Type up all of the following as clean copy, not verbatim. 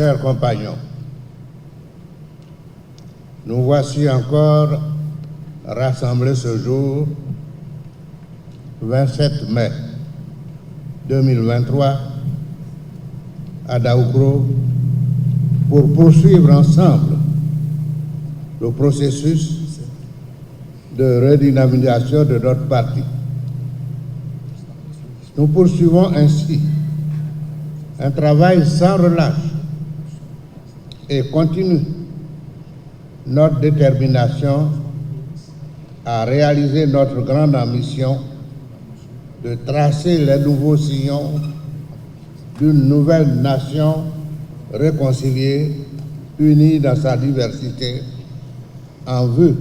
chers compagnons, nous voici encore rassemblés ce jour, 27 mai 2023, à Daoukro, pour poursuivre ensemble le processus de redynamisation de notre parti. Nous poursuivons ainsi un travail sans relâche et continue notre détermination à réaliser notre grande ambition de tracer les nouveaux sillons d'une nouvelle nation réconciliée, unie dans sa diversité, en vue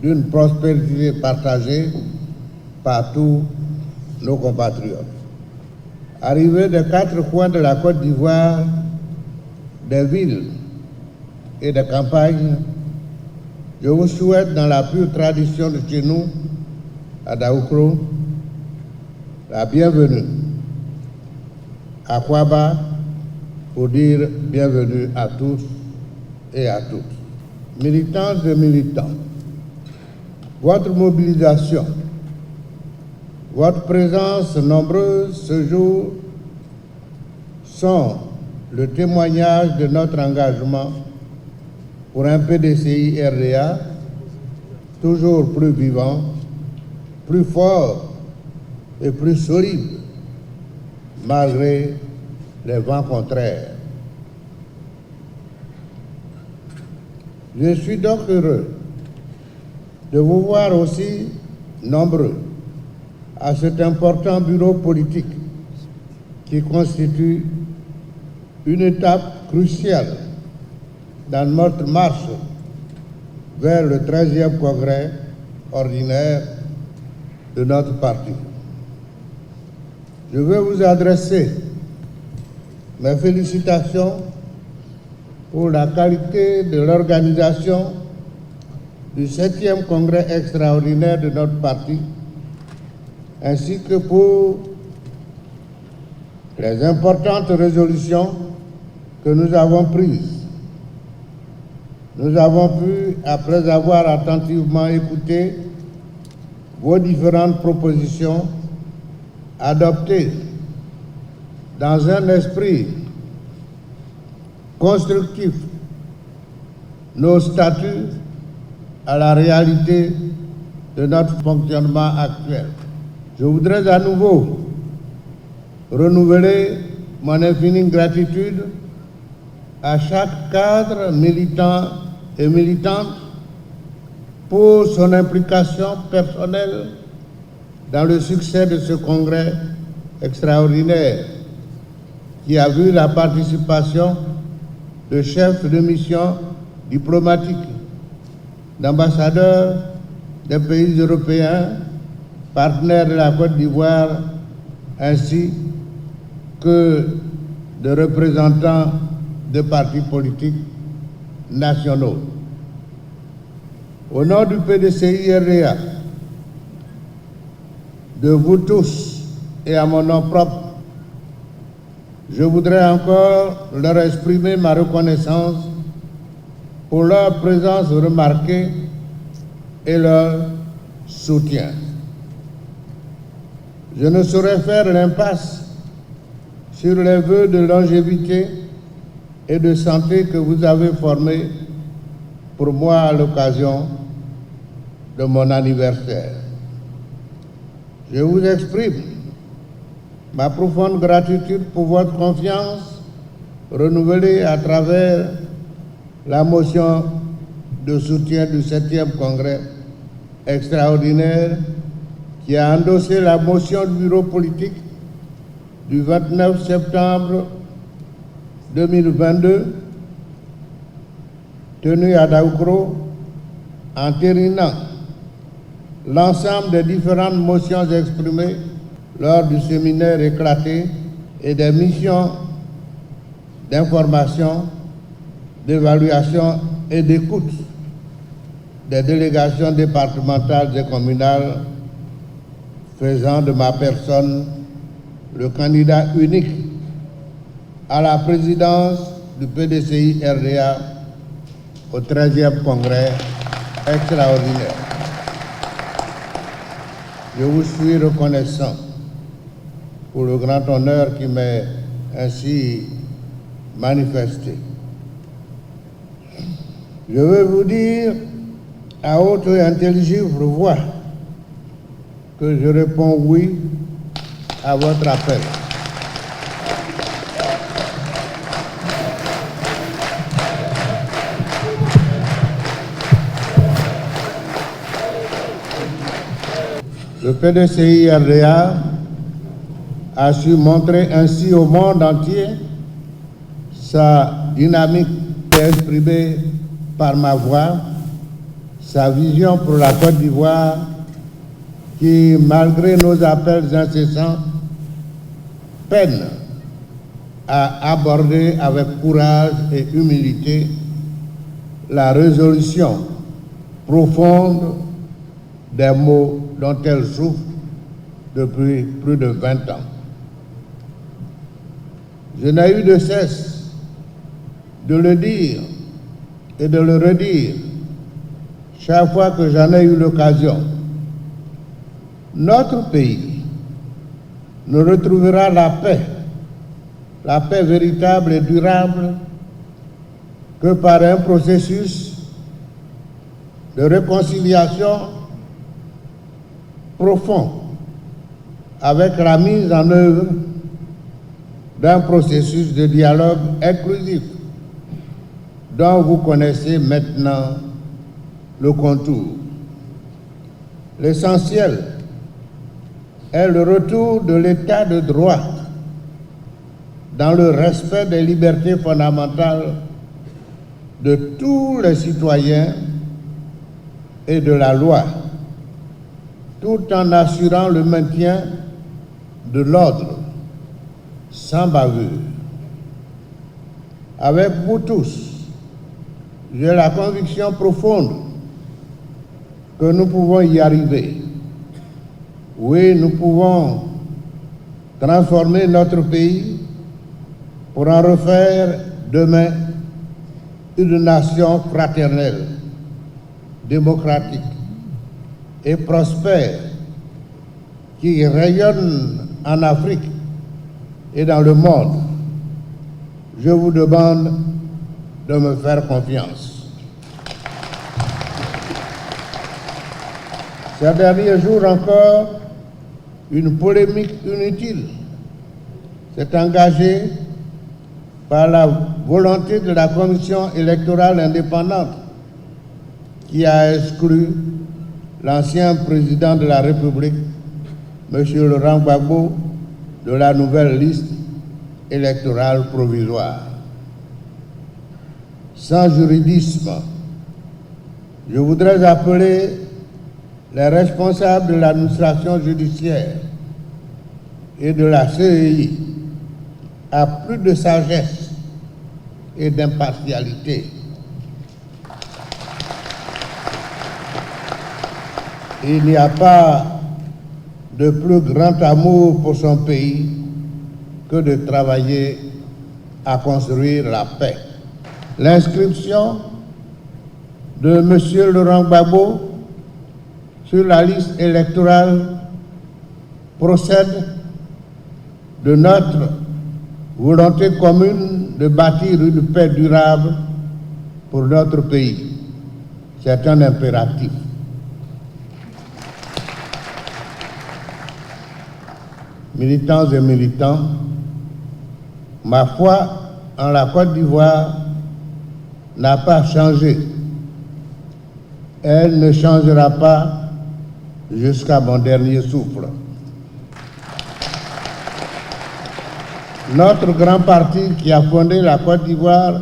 d'une prospérité partagée par tous nos compatriotes. Arrivés des quatre coins de la Côte d'Ivoire, des villes et des campagnes, je vous souhaite, dans la pure tradition de chez nous, à Daoukro, la bienvenue. À Kwaba, pour dire bienvenue à tous et à toutes. Militantes et militants, votre mobilisation, votre présence nombreuse ce jour sont le témoignage de notre engagement pour un PDCI RDA toujours plus vivant, plus fort et plus solide, malgré les vents contraires. Je suis donc heureux de vous voir aussi nombreux à cet important bureau politique qui constitue une étape cruciale dans notre marche vers le 13e congrès ordinaire de notre parti. Je veux vous adresser mes félicitations pour la qualité de l'organisation du 7e congrès extraordinaire de notre parti, ainsi que pour les importantes résolutions que nous avons prises. Nous avons pu, après avoir attentivement écouté vos différentes propositions, adopter dans un esprit constructif nos statuts à la réalité de notre fonctionnement actuel. Je voudrais à nouveau renouveler mon infinie gratitude à chaque cadre militant et militante pour son implication personnelle dans le succès de ce congrès extraordinaire qui a vu la participation de chefs de mission diplomatiques, d'ambassadeurs des pays européens, partenaires de la Côte d'Ivoire, ainsi que de représentants de partis politiques nationaux. Au nom du PDCI RDA, de vous tous et à mon nom propre, je voudrais encore leur exprimer ma reconnaissance pour leur présence remarquée et leur soutien. Je ne saurais faire l'impasse sur les vœux de longévité et de santé que vous avez formés pour moi à l'occasion de mon anniversaire. Je vous exprime ma profonde gratitude pour votre confiance renouvelée à travers la motion de soutien du 7e congrès extraordinaire qui a endossé la motion du bureau politique du 29 septembre 2022 tenue à Daoukro, entérinant l'ensemble des différentes motions exprimées lors du séminaire éclaté et des missions d'information, d'évaluation et d'écoute des délégations départementales et communales, faisant de ma personne le candidat unique à la présidence du PDCI RDA au 13e congrès extraordinaire. Je vous suis reconnaissant pour le grand honneur qui m'est ainsi manifesté. Je veux vous dire à haute et intelligible voix que je réponds oui à votre appel. Le PDCI RDA a su montrer ainsi au monde entier sa dynamique exprimée par ma voix, sa vision pour la Côte d'Ivoire qui, malgré nos appels incessants, peine à aborder avec courage et humilité la résolution profonde des maux dont elle souffre depuis plus de 20 ans. Je n'ai eu de cesse de le dire et de le redire chaque fois que j'en ai eu l'occasion. Notre pays ne retrouvera la paix véritable et durable, que par un processus de réconciliation profond avec la mise en œuvre d'un processus de dialogue inclusif dont vous connaissez maintenant le contour. L'essentiel est le retour de l'état de droit dans le respect des libertés fondamentales de tous les citoyens et de la loi, tout en assurant le maintien de l'ordre sans bavure. Avec vous tous, j'ai la conviction profonde que nous pouvons y arriver. Oui, nous pouvons transformer notre pays pour en refaire demain une nation fraternelle, démocratique et prospère qui rayonne en Afrique et dans le monde. Je vous demande de me faire confiance. Ces derniers jours encore, une polémique inutile s'est engagée par la volonté de la Commission électorale indépendante qui a exclu l'ancien président de la République, M. Laurent Gbagbo, de la nouvelle liste électorale provisoire. Sans juridisme, je voudrais appeler les responsables de l'administration judiciaire et de la CEI à plus de sagesse et d'impartialité. Il n'y a pas de plus grand amour pour son pays que de travailler à construire la paix. L'inscription de M. Laurent Gbagbo sur la liste électorale procède de notre volonté commune de bâtir une paix durable pour notre pays. C'est un impératif. Militants et militants, ma foi en la Côte d'Ivoire n'a pas changé. Elle ne changera pas jusqu'à mon dernier souffle. Notre grand parti qui a fondé la Côte d'Ivoire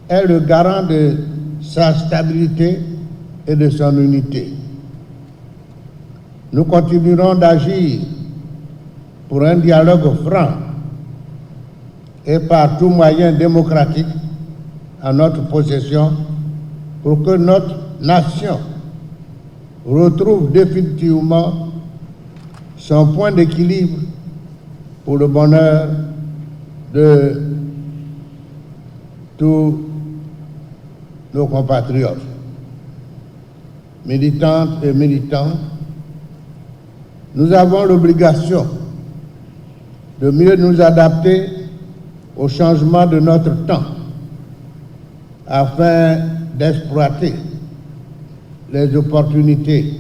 est le garant de sa stabilité et de son unité. Nous continuerons d'agir pour un dialogue franc et par tout moyen démocratique à notre possession pour que notre nation retrouve définitivement son point d'équilibre pour le bonheur de tous nos compatriotes, militantes et militants, nous avons l'obligation de mieux nous adapter au changement de notre temps afin d'exploiter les opportunités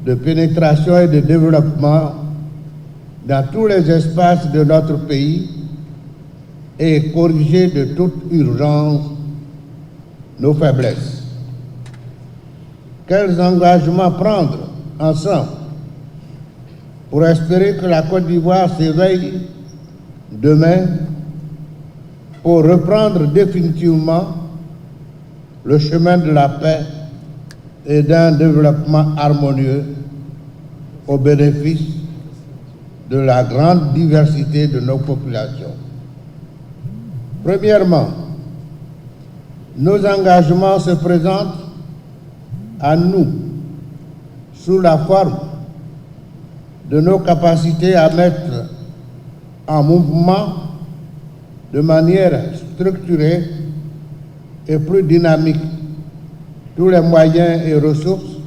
de pénétration et de développement dans tous les espaces de notre pays et corriger de toute urgence nos faiblesses. Quels engagements prendre ensemble pour espérer que la Côte d'Ivoire s'éveille demain pour reprendre définitivement le chemin de la paix et d'un développement harmonieux au bénéfice de la grande diversité de nos populations. Premièrement, nos engagements se présentent à nous sous la forme de nos capacités à mettre en mouvement de manière structurée et plus dynamique tous les moyens et ressources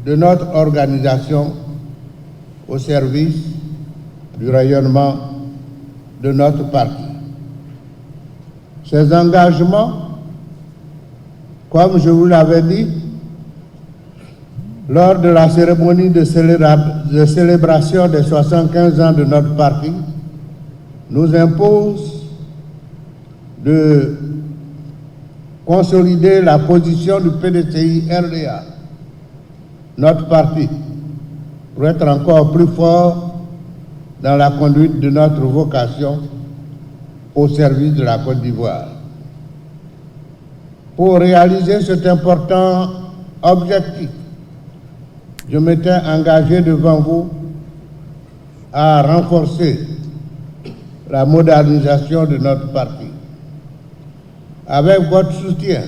de notre organisation au service du rayonnement de notre parti. Ces engagements, comme je vous l'avais dit, lors de la cérémonie de célébration des 75 ans de notre parti, nous imposent de consolider la position du PDCI-RDA, notre parti, pour être encore plus fort dans la conduite de notre vocation au service de la Côte d'Ivoire. Pour réaliser cet important objectif, je m'étais engagé devant vous à renforcer la modernisation de notre parti. Avec votre soutien,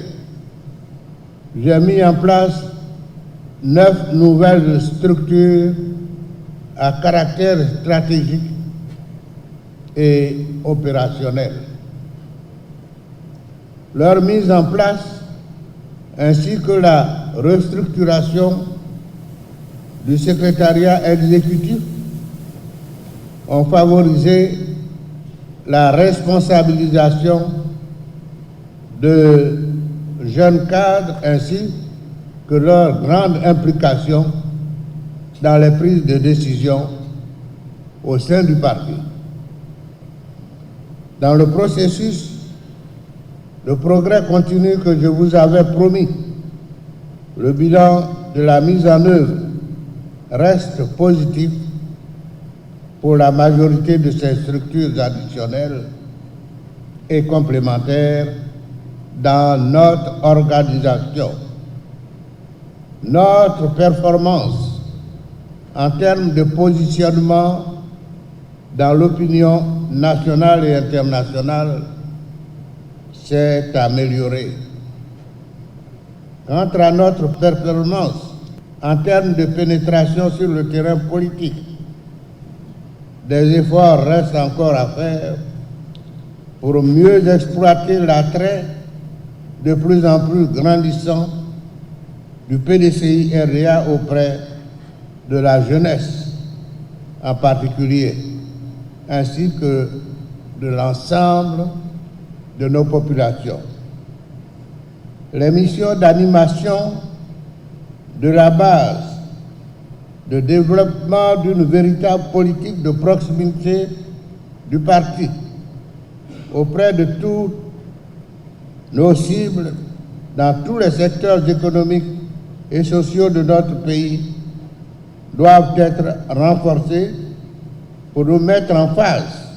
j'ai mis en place 9 nouvelles structures à caractère stratégique et opérationnel. Leur mise en place ainsi que la restructuration du secrétariat exécutif ont favorisé la responsabilisation de jeunes cadres ainsi que leur grande implication dans les prises de décision au sein du parti. Dans le processus de progrès continu que je vous avais promis, le bilan de la mise en œuvre reste positif pour la majorité de ces structures additionnelles et complémentaires dans notre organisation. Notre performance en termes de positionnement dans l'opinion nationale et internationale s'est améliorée. Quant à notre performance en termes de pénétration sur le terrain politique, des efforts restent encore à faire pour mieux exploiter l'attrait de plus en plus grandissant du PDCI-RDA auprès de la jeunesse en particulier, ainsi que de l'ensemble de nos populations. Les missions d'animation de la base, de développement d'une véritable politique de proximité du parti auprès de tous nos cibles dans tous les secteurs économiques et sociaux de notre pays doivent être renforcées pour nous mettre en phase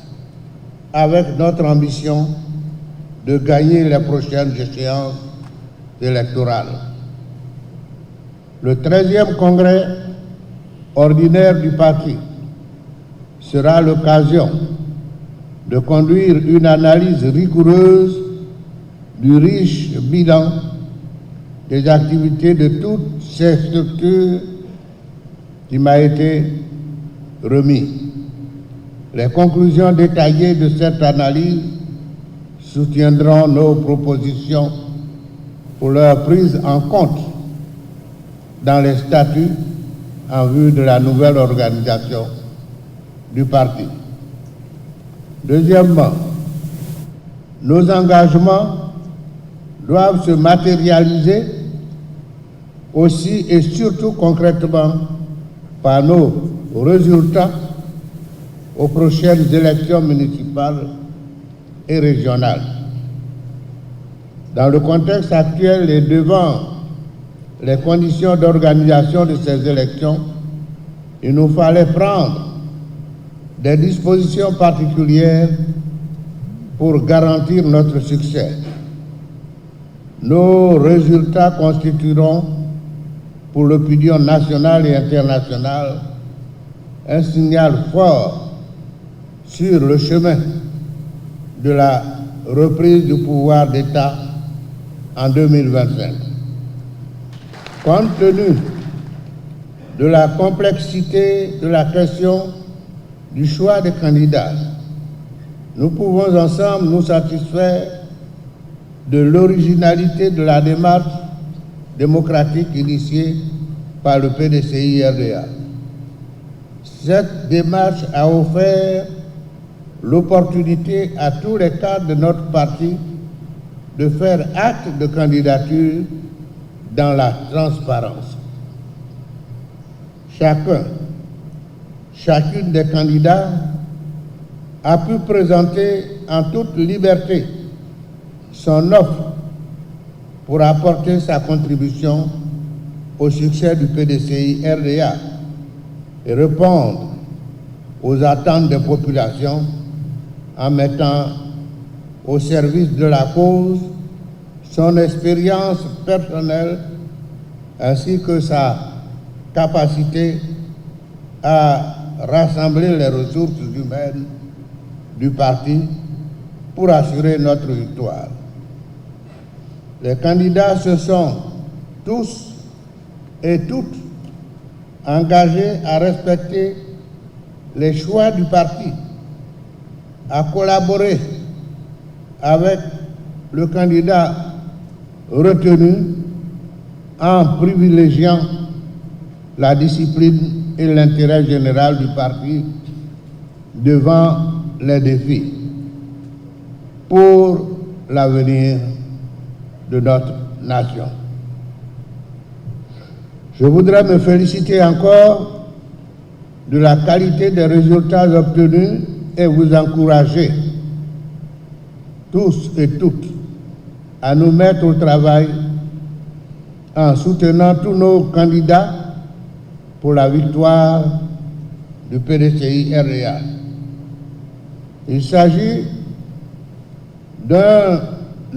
avec notre ambition de gagner les prochaines échéances électorales. Le 13e congrès ordinaire du parti sera l'occasion de conduire une analyse rigoureuse du riche bilan des activités de toutes ces structures qui m'a été remis. Les conclusions détaillées de cette analyse soutiendront nos propositions pour leur prise en compte dans les statuts en vue de la nouvelle organisation du parti. Deuxièmement, nos engagements doivent se matérialiser aussi et surtout concrètement par nos résultats aux prochaines élections municipales et régionales. Dans le contexte actuel et devant les conditions d'organisation de ces élections, il nous fallait prendre des dispositions particulières pour garantir notre succès. Nos résultats constitueront pour l'opinion nationale et internationale un signal fort sur le chemin de la reprise du pouvoir d'État en 2025. Compte tenu de la complexité de la question du choix des candidats, nous pouvons ensemble nous satisfaire de l'originalité de la démarche démocratique initiée par le PDCI-RDA. Cette démarche a offert l'opportunité à tous les cadres de notre parti de faire acte de candidature dans la transparence. Chacune des candidats a pu présenter en toute liberté son offre pour apporter sa contribution au succès du PDCI-RDA et répondre aux attentes des populations en mettant au service de la cause son expérience personnelle ainsi que sa capacité à rassembler les ressources humaines du parti pour assurer notre victoire. Les candidats se sont tous et toutes engagés à respecter les choix du parti, à collaborer avec le candidat retenu en privilégiant la discipline et l'intérêt général du parti devant les défis pour l'avenir de notre nation. Je voudrais me féliciter encore de la qualité des résultats obtenus et vous encourager tous et toutes à nous mettre au travail en soutenant tous nos candidats pour la victoire du PDCI-RDA. Il s'agit d'un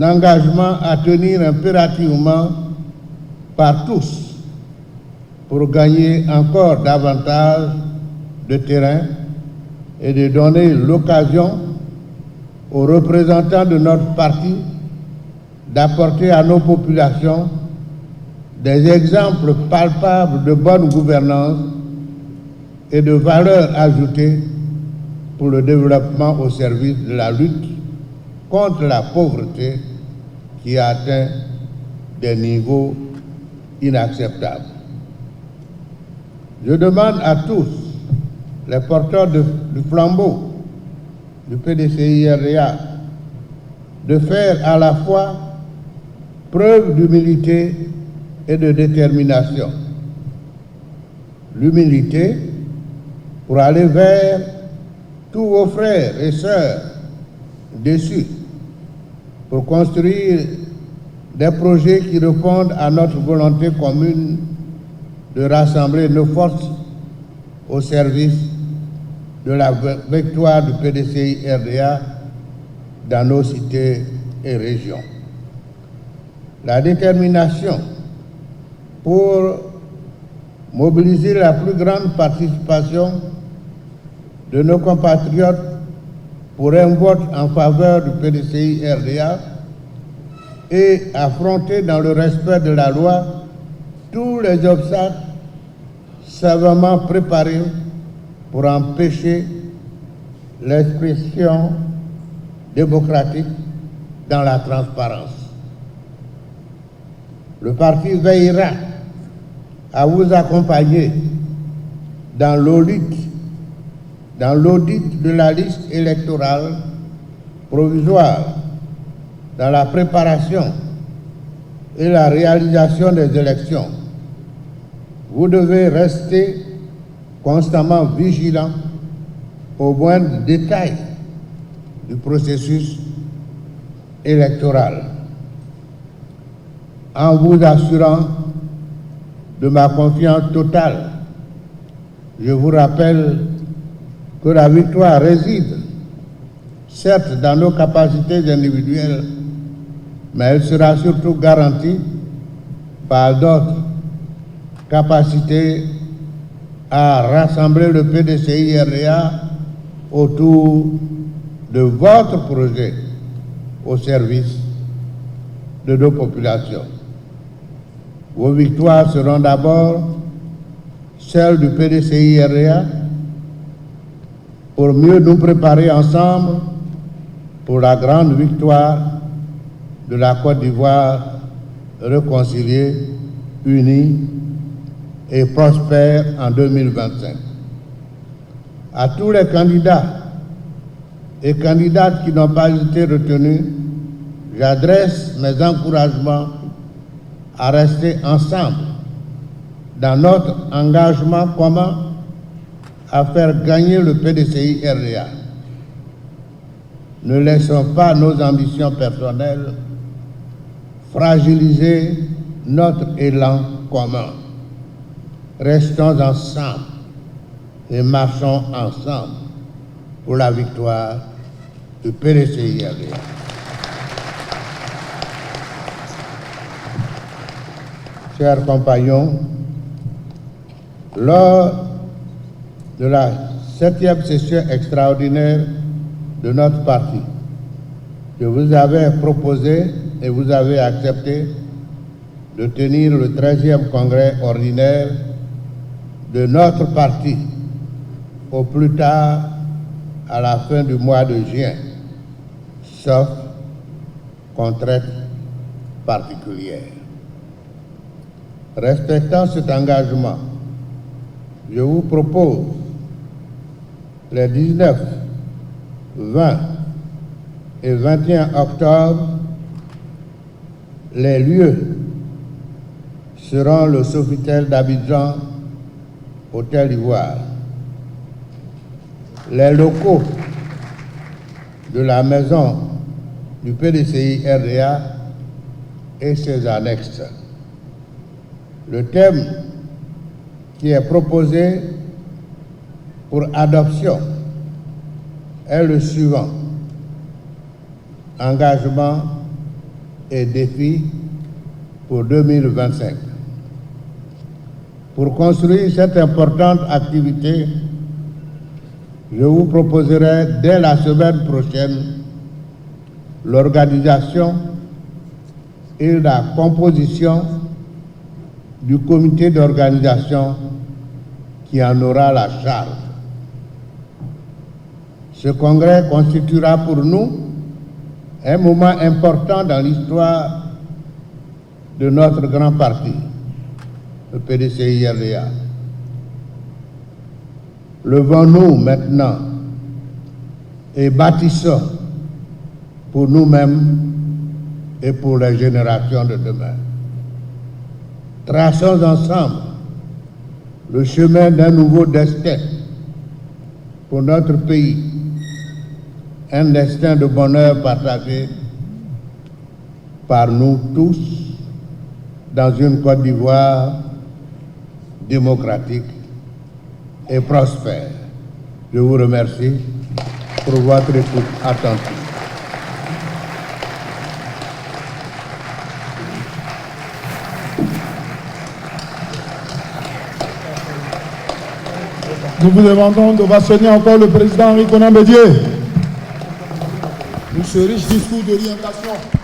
engagement à tenir impérativement par tous pour gagner encore davantage de terrain et de donner l'occasion aux représentants de notre parti d'apporter à nos populations des exemples palpables de bonne gouvernance et de valeur ajoutée pour le développement au service de la lutte contre la pauvreté qui a atteint des niveaux inacceptables. Je demande à tous les porteurs du flambeau du PDCI-RDA de faire à la fois preuve d'humilité et de détermination. L'humilité pour aller vers tous vos frères et sœurs déçus, pour construire des projets qui répondent à notre volonté commune de rassembler nos forces au service de la victoire du PDCI-RDA dans nos cités et régions. La détermination pour mobiliser la plus grande participation de nos compatriotes pour un vote en faveur du PDCI-RDA et affronter dans le respect de la loi tous les obstacles savamment préparés pour empêcher l'expression démocratique dans la transparence. Le parti veillera à vous accompagner dans l'audit de la liste électorale provisoire, dans la préparation et la réalisation des élections. Vous devez rester constamment vigilant aux moindres détails du processus électoral. En vous assurant de ma confiance totale, je vous rappelle que la victoire réside certes dans nos capacités individuelles, mais elle sera surtout garantie par d'autres capacités à rassembler le PDCI-RDA autour de votre projet au service de nos populations. Vos victoires seront d'abord celles du PDCI-RDA pour mieux nous préparer ensemble pour la grande victoire de la Côte d'Ivoire réconciliée, unie et prospère en 2025. À tous les candidats et candidates qui n'ont pas été retenus, j'adresse mes encouragements à rester ensemble dans notre engagement commun à faire gagner le PDCI-RDA. Ne laissons pas nos ambitions personnelles fragiliser notre élan commun. Restons ensemble et marchons ensemble pour la victoire du PDCI-RDA. Chers compagnons, lors de la 7e session extraordinaire de notre parti, je vous avais proposé et vous avez accepté de tenir le 13e congrès ordinaire de notre parti au plus tard à la fin du mois de juin, sauf contrainte particulière. Respectant cet engagement, je vous propose les 19, 20 et 21 octobre, les lieux seront le Sofitel d'Abidjan, Hôtel Ivoire. Les locaux de la maison du PDCI-RDA et ses annexes. Le thème qui est proposé pour adoption est le suivant: engagement et défis pour 2025. Pour construire cette importante activité, je vous proposerai dès la semaine prochaine l'organisation et la composition du comité d'organisation qui en aura la charge. Ce congrès constituera pour nous un moment important dans l'histoire de notre grand parti, le PDCI-RDA. Levons-nous maintenant et bâtissons pour nous-mêmes et pour les générations de demain. Traçons ensemble le chemin d'un nouveau destin pour notre pays, un destin de bonheur partagé par nous tous dans une Côte d'Ivoire démocratique et prospère. Je vous remercie pour votre écoute attentive. Nous vous demandons d'ovationner encore le président Henri Konan Bédié pour ce riche discours d'orientation.